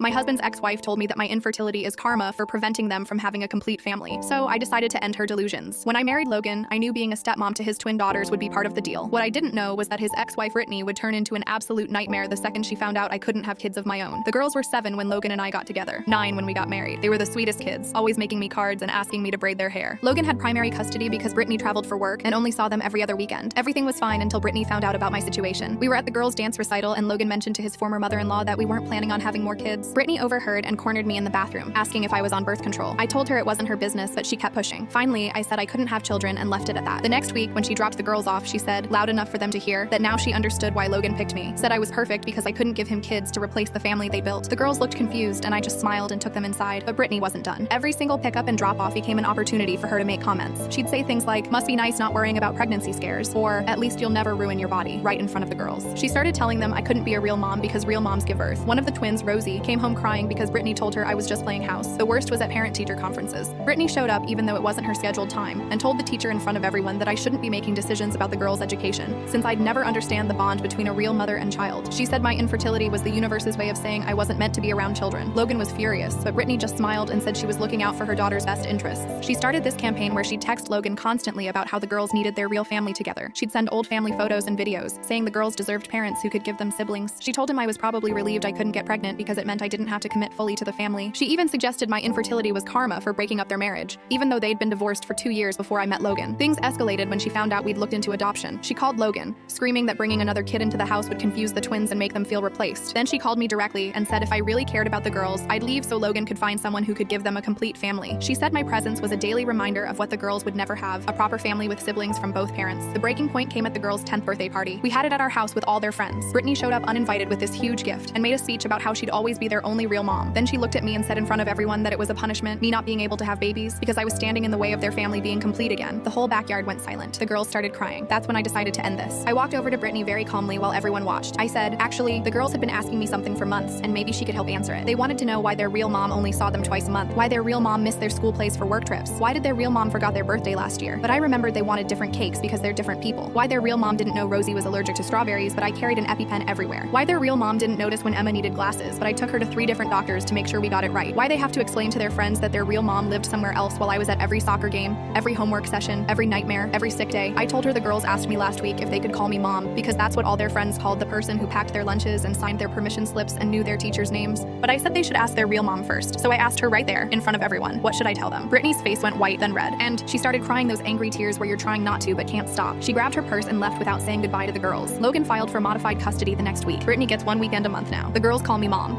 My husband's ex-wife told me that my infertility is karma for preventing them from having a complete family, so I decided to end her delusions. When I married Logan, I knew being a stepmom to his twin daughters would be part of the deal. What I didn't know was that his ex-wife Brittany would turn into an absolute nightmare the second she found out I couldn't have kids of my own. The girls were 7 when Logan and I got together, 9 when we got married. They were the sweetest kids, always making me cards and asking me to braid their hair. Logan had primary custody because Brittany traveled for work and only saw them every other weekend. Everything was fine until Brittany found out about my situation. We were at the girls' dance recital and Logan mentioned to his former mother-in-law that we weren't planning on having more kids. Brittany overheard and cornered me in the bathroom, asking if I was on birth control. I told her it wasn't her business, but she kept pushing. Finally, I said I couldn't have children and left it at that. The next week, when she dropped the girls off, she said, loud enough for them to hear, that now she understood why Logan picked me. Said I was perfect because I couldn't give him kids to replace the family they built. The girls looked confused and I just smiled and took them inside, but Brittany wasn't done. Every single pickup and drop-off became an opportunity for her to make comments. She'd say things like, must be nice not worrying about pregnancy scares, or at least you'll never ruin your body, right in front of the girls. She started telling them I couldn't be a real mom because real moms give birth. One of the twins, Rosie, came home crying because Brittany told her I was just playing house. The worst was at parent-teacher conferences. Brittany showed up even though it wasn't her scheduled time, and told the teacher in front of everyone that I shouldn't be making decisions about the girls' education, since I'd never understand the bond between a real mother and child. She said my infertility was the universe's way of saying I wasn't meant to be around children. Logan was furious, but Brittany just smiled and said she was looking out for her daughter's best interests. She started this campaign where she'd text Logan constantly about how the girls needed their real family together. She'd send old family photos and videos, saying the girls deserved parents who could give them siblings. She told him I was probably relieved I couldn't get pregnant because it meant I didn't have to commit fully to the family. She even suggested my infertility was karma for breaking up their marriage, even though they'd been divorced for 2 years before I met Logan. Things escalated when she found out we'd looked into adoption. She called Logan, screaming that bringing another kid into the house would confuse the twins and make them feel replaced. Then she called me directly and said if I really cared about the girls, I'd leave so Logan could find someone who could give them a complete family. She said my presence was a daily reminder of what the girls would never have, a proper family with siblings from both parents. The breaking point came at the girls' 10th birthday party. We had it at our house with all their friends. Brittany showed up uninvited with this huge gift and made a speech about how she'd always be their only real mom. Then she looked at me and said in front of everyone that it was a punishment, me not being able to have babies, because I was standing in the way of their family being complete again. The whole backyard went silent. The girls started crying. That's when I decided to end this. I walked over to Brittany very calmly while everyone watched. I said, actually, the girls had been asking me something for months, and maybe she could help answer it. They wanted to know why their real mom only saw them twice a month, why their real mom missed their school plays for work trips, why did their real mom forgot their birthday last year, but I remembered they wanted different cakes because they're different people, why their real mom didn't know Rosie was allergic to strawberries, but I carried an EpiPen everywhere, why their real mom didn't notice when Emma needed glasses, but I took her to 3 different doctors to make sure we got it right, why they have to explain to their friends that their real mom lived somewhere else while I was at every soccer game, every homework session, every nightmare, every sick day. I told her the girls asked me last week if they could call me mom, because that's what all their friends called the person who packed their lunches and signed their permission slips and knew their teachers' names. But I said they should ask their real mom first, so I asked her right there, in front of everyone, what should I tell them? Brittany's face went white, then red, and she started crying those angry tears where you're trying not to but can't stop. She grabbed her purse and left without saying goodbye to the girls. Logan filed for modified custody the next week. Brittany gets 1 weekend a month now. The girls call me mom.